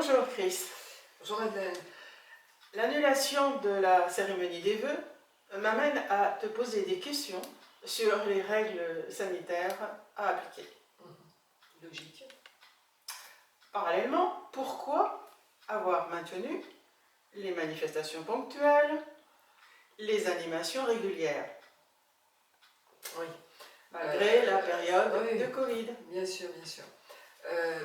Bonjour Chris. Bonjour Madeleine. L'annulation de la cérémonie des vœux m'amène à te poser des questions sur les règles sanitaires à appliquer. Logique. Parallèlement, pourquoi avoir maintenu les manifestations ponctuelles, les animations régulières, Oui. malgré la période oui. de Covid? Bien sûr, bien sûr.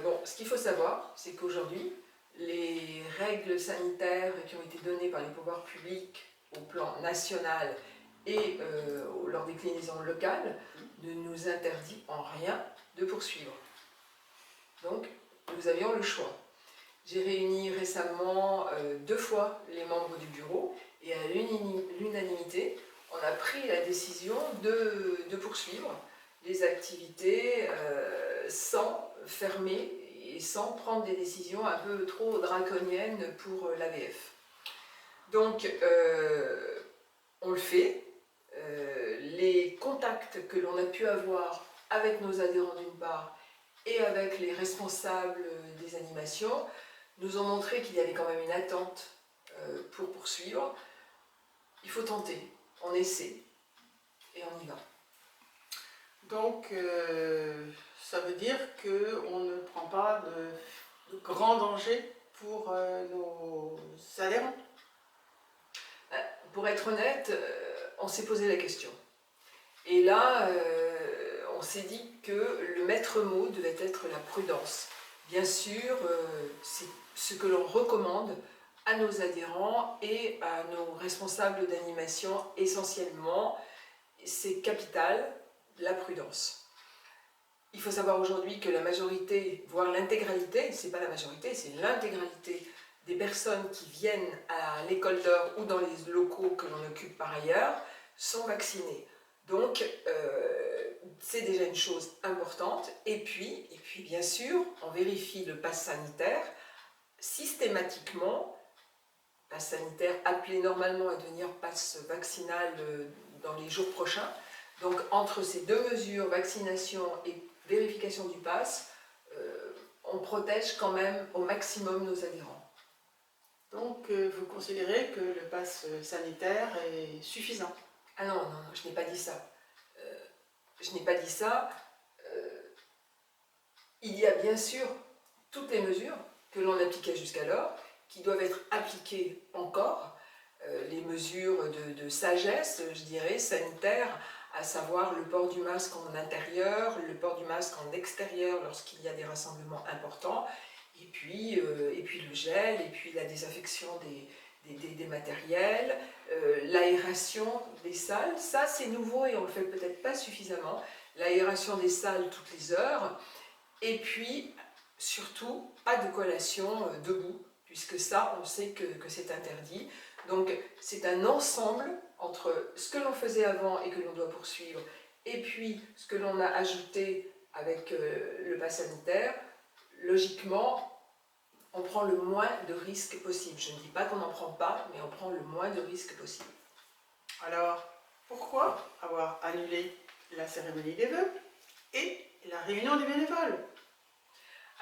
Bon, ce qu'il faut savoir, c'est qu'aujourd'hui, les règles sanitaires qui ont été données par les pouvoirs publics au plan national et leur déclinaison locale ne nous interdit en rien de poursuivre. Donc, nous avions le choix. J'ai réuni récemment 2 fois les membres du bureau et à l'unanimité, on a pris la décision de poursuivre les activités sans fermer et sans prendre des décisions un peu trop draconiennes pour l'AVF. Donc, on le fait. Les contacts que l'on a pu avoir avec nos adhérents d'une part et avec les responsables des animations nous ont montré qu'il y avait quand même une attente pour poursuivre. Il faut tenter, on essaie et on y va. Donc, ça veut dire qu'on ne prend pas de grands dangers pour nos adhérents? Pour être honnête, on s'est posé la question. Et là, on s'est dit que le maître mot devait être la prudence. Bien sûr, c'est ce que l'on recommande à nos adhérents et à nos responsables d'animation essentiellement. C'est capital, la prudence. Il faut savoir aujourd'hui que la majorité, voire l'intégralité, c'est pas la majorité, c'est l'intégralité des personnes qui viennent à l'école d'or ou dans les locaux que l'on occupe par ailleurs sont vaccinées. Donc, c'est déjà une chose importante. Et puis, bien sûr, on vérifie le pass sanitaire systématiquement. Pass sanitaire appelé normalement à devenir pass vaccinal dans les jours prochains. Donc, entre ces 2 mesures, vaccination et vérification du pass, on protège quand même au maximum nos adhérents. Donc, vous considérez que le pass sanitaire est suffisant? Ah non, non, je n'ai pas dit ça. Je n'ai pas dit ça. Il y a bien sûr toutes les mesures que l'on appliquait jusqu'alors, qui doivent être appliquées encore. Les mesures de sagesse, je dirais, sanitaires, à savoir le port du masque en intérieur, le port du masque en extérieur lorsqu'il y a des rassemblements importants, et puis le gel, et puis la désinfection des matériels, l'aération des salles. Ça, c'est nouveau et on ne le fait peut-être pas suffisamment. L'aération des salles toutes les heures, et puis surtout pas de collation debout, puisque ça, on sait que c'est interdit. Donc, c'est un ensemble entre ce que l'on faisait avant et que l'on doit poursuivre, et puis ce que l'on a ajouté avec le pass sanitaire. Logiquement, on prend le moins de risques possible. Je ne dis pas qu'on n'en prend pas, mais on prend le moins de risques possible. Alors, pourquoi avoir annulé la cérémonie des vœux et la réunion des bénévoles?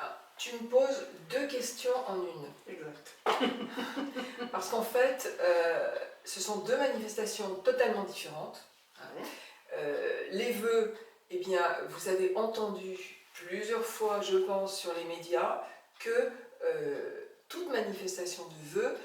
Alors, tu me poses 2 questions en une. Exact. Parce qu'en fait, ce sont 2 manifestations totalement différentes. Les vœux, eh bien, vous avez entendu plusieurs fois, je pense, sur les médias, que toute manifestation de vœux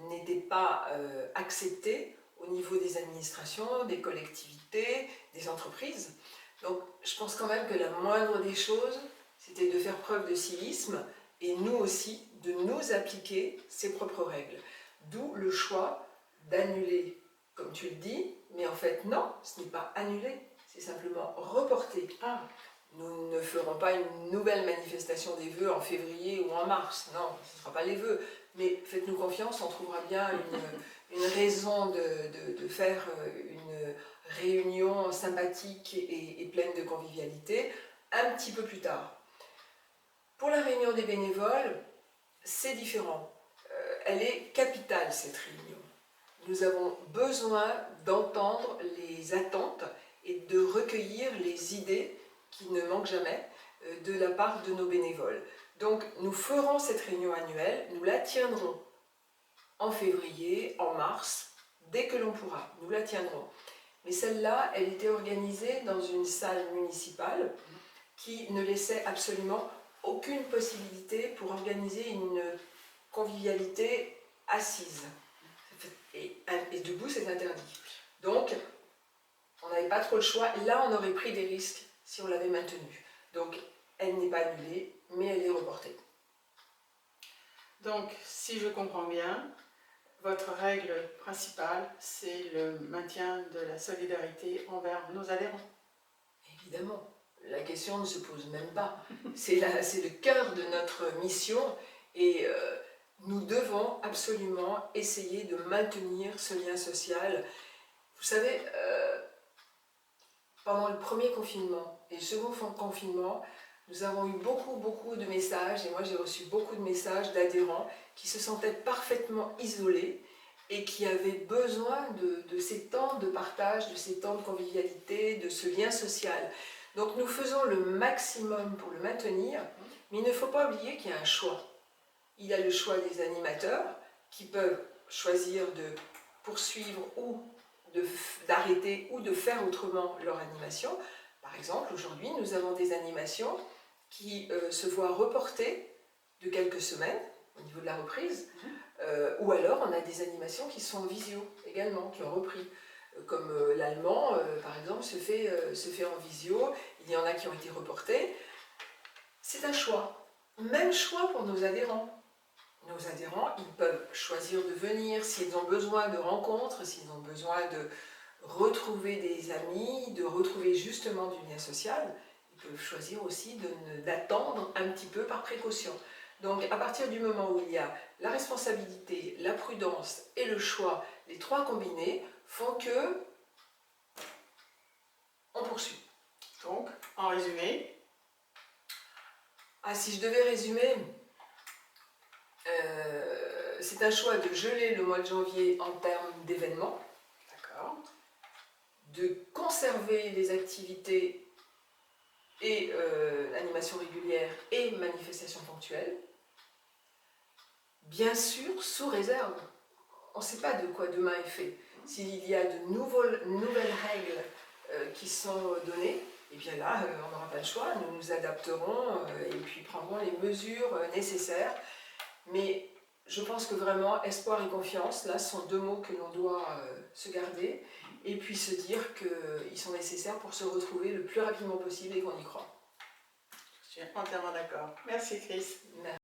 n'était pas acceptée au niveau des administrations, des collectivités, des entreprises. Donc, je pense quand même que la moindre des choses, c'était de faire preuve de civisme et nous aussi, de nous appliquer ses propres règles. D'où le choix d'annuler, comme tu le dis, mais en fait non, ce n'est pas annulé, c'est simplement reporté. Ah. Nous ne ferons pas une nouvelle manifestation des vœux en février ou en mars, non, ce ne sera pas les vœux, mais faites-nous confiance, on trouvera bien une raison de faire une réunion sympathique et pleine de convivialité un petit peu plus tard. Pour la réunion des bénévoles, c'est différent. Elle est capitale, cette réunion. Nous avons besoin d'entendre les attentes et de recueillir les idées qui ne manquent jamais de la part de nos bénévoles. Donc nous ferons cette réunion annuelle, nous la tiendrons en février, en mars, dès que l'on pourra, nous la tiendrons. Mais celle-là, elle était organisée dans une salle municipale qui ne laissait absolument aucune possibilité pour organiser une convivialité assise. Et debout, c'est interdit. Donc, on n'avait pas trop le choix. Là, on aurait pris des risques si on l'avait maintenue. Donc, elle n'est pas annulée, mais elle est reportée. Donc, si je comprends bien, votre règle principale, c'est le maintien de la solidarité envers nos adhérents. Évidemment, la question ne se pose même pas. C'est le cœur de notre mission et nous devons absolument essayer de maintenir ce lien social. Vous savez, pendant le premier confinement et le second confinement, nous avons eu beaucoup de messages, et moi j'ai reçu beaucoup de messages d'adhérents qui se sentaient parfaitement isolés et qui avaient besoin de ces temps de partage, de ces temps de convivialité, de ce lien social. Donc nous faisons le maximum pour le maintenir, mais il ne faut pas oublier qu'il y a un choix. Il y a le choix des animateurs qui peuvent choisir de poursuivre ou d'arrêter ou de faire autrement leur animation. Par exemple, aujourd'hui, nous avons des animations qui se voient reportées de quelques semaines au niveau de la reprise, ou alors on a des animations qui sont en visio également, qui ont repris. Comme l'allemand, par exemple, se fait en visio, il y en a qui ont été reportés. C'est un choix. Même choix pour nos adhérents. Nos adhérents, ils peuvent choisir de venir s'ils ont besoin de rencontres, s'ils ont besoin de retrouver des amis, de retrouver justement du lien social. Ils peuvent choisir aussi d'attendre un petit peu par précaution. Donc à partir du moment où il y a la responsabilité, la prudence et le choix, les trois combinés font que on poursuit. Donc, en résumé, si je devais résumer, c'est un choix de geler le mois de janvier en termes d'événements, d'accord, de conserver les activités et animations régulières et manifestations ponctuelles, bien sûr sous réserve. On ne sait pas de quoi demain est fait. S'il y a de nouvelles règles qui sont données, et bien là, on n'aura pas le choix, nous nous adapterons et puis prendrons les mesures nécessaires. Mais je pense que vraiment, espoir et confiance, là, sont deux mots que l'on doit se garder et puis se dire qu'ils sont nécessaires pour se retrouver le plus rapidement possible et qu'on y croit. je suis entièrement d'accord. Merci Chris. Merci.